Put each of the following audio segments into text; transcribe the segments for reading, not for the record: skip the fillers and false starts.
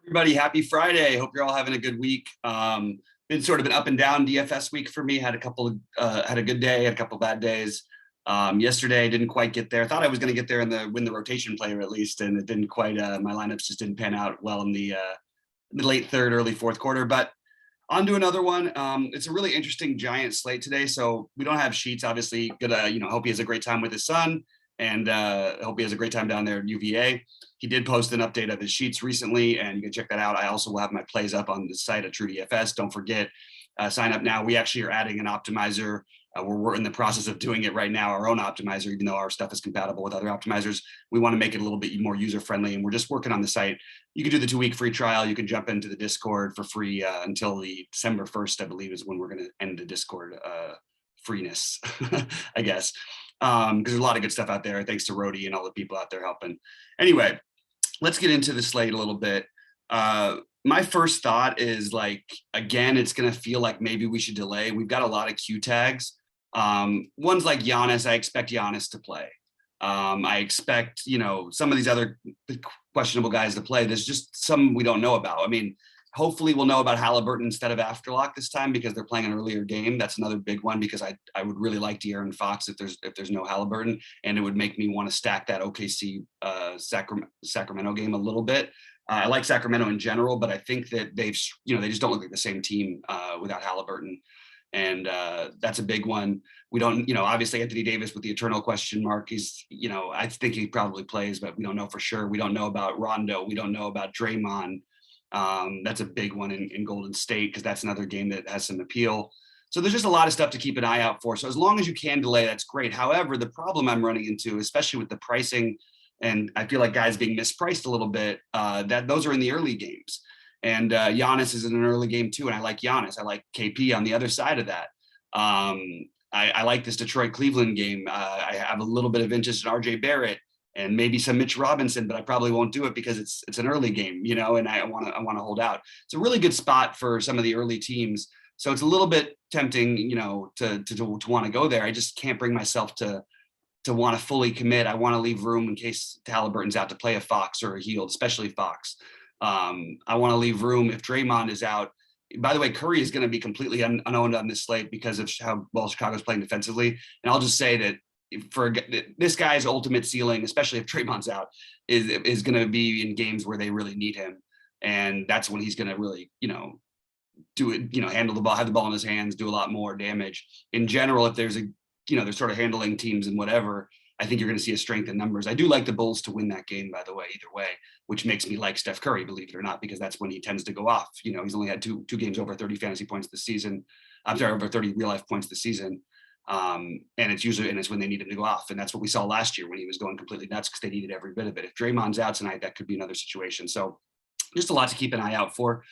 Everybody, happy Friday. Hope you're all having a good week. Been sort of an up and down DFS week for me. Had a good day, had a couple of bad days. Yesterday didn't quite get there. Thought I was going to get there in the win the rotation player at least, and it didn't quite. My lineups just didn't pan out well in the late third, early fourth quarter. But on to another one. It's a really interesting giant slate today. So we don't have sheets, obviously. Gonna, hope he has a great time with his son, and hope he has a great time down there at UVA. He did post an update of his sheets recently, and you can check that out. I also will have my plays up on the site at True DFS. Don't forget, sign up now. We actually are adding an optimizer. We're in the process of doing it right now, our own optimizer, even though our stuff is compatible with other optimizers. We want to make it a little bit more user-friendly, and we're just working on the site. You can do the 2-week free trial. You can jump into the Discord for free until the December 1st, I believe, is when we're going to end the Discord freeness, I guess. Because there's a lot of good stuff out there, thanks to Rhodey and all the people out there helping. Anyway, let's get into the slate a little bit. My first thought is, again, it's going to feel like maybe we should delay. We've got a lot of Q tags. Ones like Giannis, I expect Giannis to play. I expect, some of these other questionable guys to play. There's just some we don't know about. I mean, hopefully we'll know about Halliburton instead of Afterlock this time because they're playing an earlier game. That's another big one because I would really like De'Aaron Fox if there's no Halliburton, and it would make me want to stack that OKC Sacramento game a little bit. I like Sacramento in general, but I think that they just don't look like the same team without Halliburton. And that's a big one. We don't, obviously Anthony Davis with the eternal question mark. He's, I think he probably plays, but we don't know for sure. We don't know about Rondo. We don't know about Draymond. That's a big one in Golden State because that's another game that has some appeal. So there's just a lot of stuff to keep an eye out for. So as long as you can delay, that's great. However, the problem I'm running into, especially with the pricing, and I feel like guys being mispriced a little bit, that those are in the early games. And Giannis is in an early game too. And I like Giannis. I like KP on the other side of that. I like this Detroit-Cleveland game. I have a little bit of interest in RJ Barrett and maybe some Mitch Robinson, but I probably won't do it because it's an early game, and I want to hold out. It's a really good spot for some of the early teams. So it's a little bit tempting, to want to go there. I just can't bring myself to want to fully commit. I want to leave room in case Halliburton's out to play a Fox or a Hield, especially Fox. I want to leave room if Draymond is out. By the way, Curry is going to be completely unowned on this slate because of how well Chicago's playing defensively. And I'll just say that for this guy's ultimate ceiling, especially if Draymond's out, is going to be in games where they really need him. And that's when he's going to really, do it, handle the ball, have the ball in his hands, do a lot more damage. In general, if there's they're sort of handling teams and whatever, I think you're going to see a strength in numbers. I do like the Bulls to win that game, by the way, either way, which makes me like Steph Curry, believe it or not, because that's when he tends to go off. He's only had two games over 30 fantasy points this season. I'm sorry, over 30 real life points this season. And it's when they need him to go off. And that's what we saw last year when he was going completely nuts because they needed every bit of it. If Draymond's out tonight, that could be another situation. So just a lot to keep an eye out for.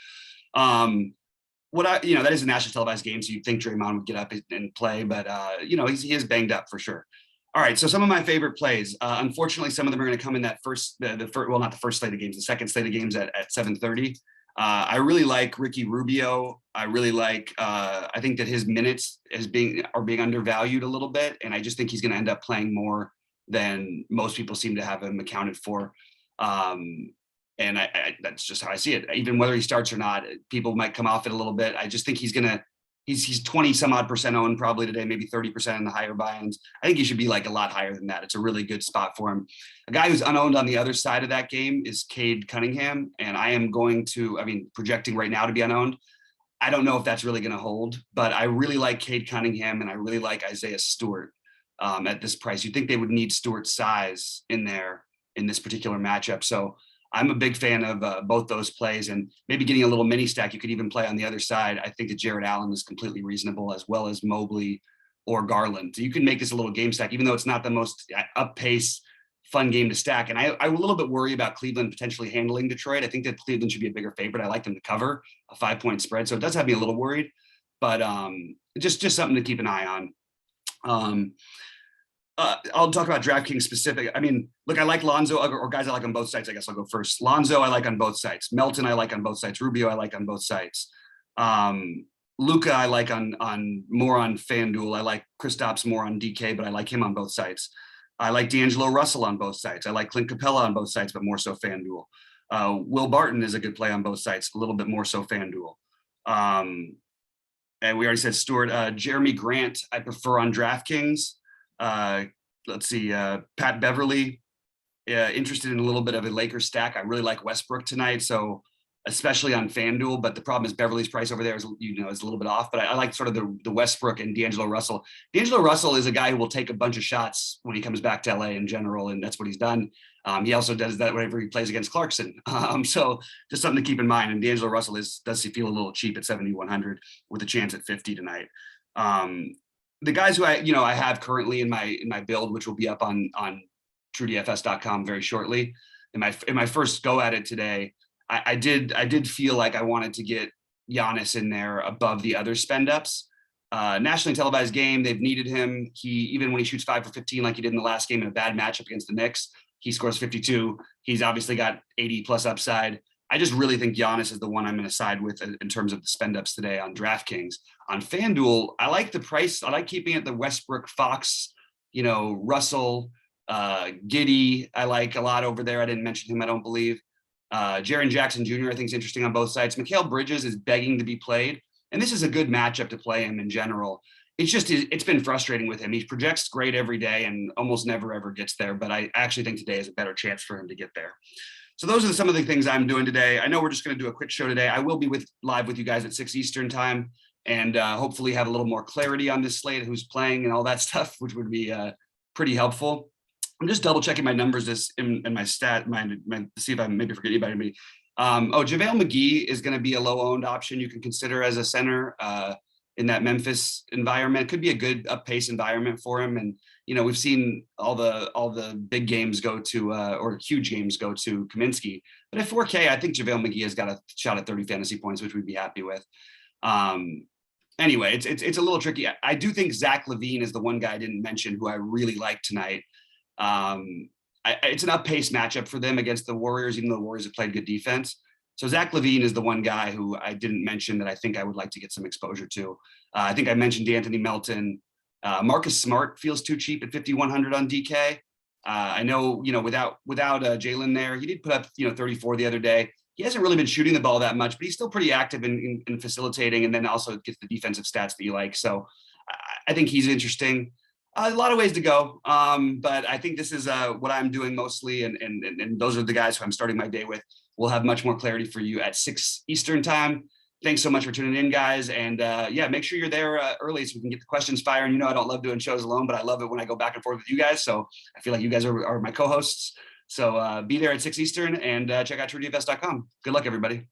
That is a national televised game, so you'd think Draymond would get up and play, but he is banged up for sure. All right, so some of my favorite plays. Unfortunately, some of them are going to come in that not the first slate of games, the second slate of games at 7:30. I really like Ricky Rubio. I really like. I think that his minutes are being undervalued a little bit, and I just think he's going to end up playing more than most people seem to have him accounted for. And that's just how I see it. Even whether he starts or not, people might come off it a little bit. I just think he's 20 some odd percent owned probably today, maybe 30% in the higher buy-ins. I think he should be a lot higher than that. It's a really good spot for him. A guy who's unowned on the other side of that game is Cade Cunningham. And I am projecting right now to be unowned. I don't know if that's really going to hold, but I really like Cade Cunningham and I really like Isaiah Stewart at this price. You'd think they would need Stewart's size in there in this particular matchup. So I'm a big fan of both those plays, and maybe getting a little mini stack. You could even play on the other side. I think that Jared Allen is completely reasonable, as well as Mobley or Garland. So you can make this a little game stack, even though it's not the most up pace, fun game to stack. And I a little bit worry about Cleveland potentially handling Detroit. I think that Cleveland should be a bigger favorite. I like them to cover a 5-point spread, so it does have me a little worried. But just something to keep an eye on. I'll talk about DraftKings specific. I mean, look, I like Lonzo or guys I like on both sides. I guess I'll go first. Lonzo, I like on both sides. Melton, I like on both sides. Rubio, I like on both sides. Luka, I like on more on FanDuel. I like Kristaps more on DK, but I like him on both sides. I like D'Angelo Russell on both sides. I like Clint Capella on both sides, but more so FanDuel. Will Barton is a good play on both sites, a little bit more so FanDuel. And we already said Stewart. Jeremy Grant, I prefer on DraftKings. Let's see, Pat Beverly, interested in a little bit of a Lakers stack. I really like Westbrook tonight, so especially on FanDuel. But the problem is Beverly's price over there is, is a little bit off. But I like sort of the Westbrook and D'Angelo Russell. D'Angelo Russell is a guy who will take a bunch of shots when he comes back to LA in general, and that's what he's done. He also does that whenever he plays against Clarkson. So just something to keep in mind. And D'Angelo Russell does he feel a little cheap at 7,100 with a chance at 50 tonight. The guys who I have currently in my build, which will be up on TrueDFS.com very shortly. In my first go at it today, I did feel like I wanted to get Giannis in there above the other spend ups. Nationally televised game, they've needed him. Even when he shoots 5 for 15 like he did in the last game in a bad matchup against the Knicks, he scores 52. He's obviously got 80 plus upside. I just really think Giannis is the one I'm going to side with in terms of the spend ups today on DraftKings. On FanDuel, I like the price. I like keeping it the Westbrook, Fox, Russell, Giddey. I like a lot over there. I didn't mention him, I don't believe. Jaren Jackson Jr. I think is interesting on both sides. Mikal Bridges is begging to be played, and this is a good matchup to play him in general. It's been frustrating with him. He projects great every day and almost never ever gets there, but I actually think today is a better chance for him to get there. So those are some of the things I'm doing today. I know we're just going to do a quick show today. I will be live with you guys at 6 Eastern time, and hopefully have a little more clarity on this slate, who's playing and all that stuff, which would be pretty helpful. I'm just double checking my numbers in my stat, to see if I maybe forget anybody. JaVale McGee is going to be a low owned option you can consider as a center in that Memphis environment. It could be a good up pace environment for him. And, we've seen all the big games go to, or huge games go to Kaminsky, but at 4K, I think JaVale McGee has got a shot at 30 fantasy points, which we'd be happy with. Anyway, it's a little tricky. I do think Zach Levine is the one guy I didn't mention who I really like tonight. It's an up-paced matchup for them against the Warriors, even though the Warriors have played good defense. So Zach Levine is the one guy who I didn't mention that I think I would like to get some exposure to. I think I mentioned D'Anthony Melton. Marcus Smart feels too cheap at 5,100 on DK. I know, without Jalen there, he did put up, 34 the other day. He hasn't really been shooting the ball that much, but he's still pretty active in facilitating, and then also gets the defensive stats that you like. So I think he's interesting. A lot of ways to go, but I think this is what I'm doing mostly, and those are the guys who I'm starting my day with. We'll have much more clarity for you at 6 Eastern time. Thanks so much for tuning in, guys, and make sure you're there early so we can get the questions firing. I don't love doing shows alone, but I love it when I go back and forth with you guys, so I feel like you guys are my co-hosts. So be there at 6 Eastern and check out TrueDFS.com. Good luck, everybody.